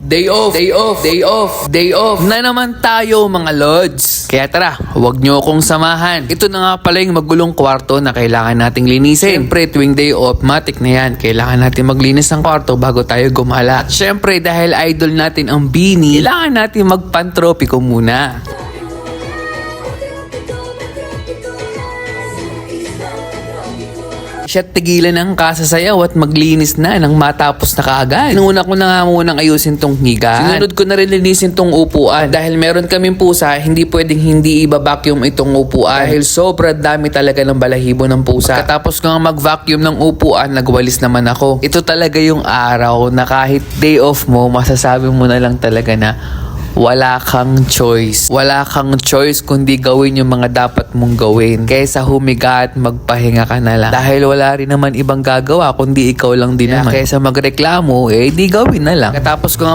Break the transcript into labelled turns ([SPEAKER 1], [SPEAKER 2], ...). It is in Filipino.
[SPEAKER 1] Day off na naman tayo mga lods. Kaya tara, huwag nyo akong samahan. Ito na nga pala yung magulong kwarto na kailangan nating linisin. Siyempre, tuwing day off, matik na yan. Kailangan natin maglinis ng kwarto bago tayo gumala. At siyempre, dahil idol natin ang Bini, kailangan natin magpantropiko muna. Siya tigilan ang kasasayaw at maglinis na nang matapos na kaagad. Inuna ko na nga munang ayusin tong higaan. Sinunod ko na rin linisin tong upuan. Dahil meron kaming pusa, hindi pwedeng hindi i-vacuum itong upuan. Dahil sobrang dami talaga ng balahibo ng pusa. Pagkatapos ko nga mag-vacuum ng upuan, nagwalis naman ako. Ito talaga yung araw na kahit day off mo, masasabi mo na lang talaga na wala kang choice. Wala kang choice kundi gawin yung mga dapat mong gawin. Kaysa humiga at magpahinga ka na lang. Dahil wala rin naman ibang gagawa kundi ikaw lang din naman. Kaysa magreklamo, di gawin na lang. Katapos ko nga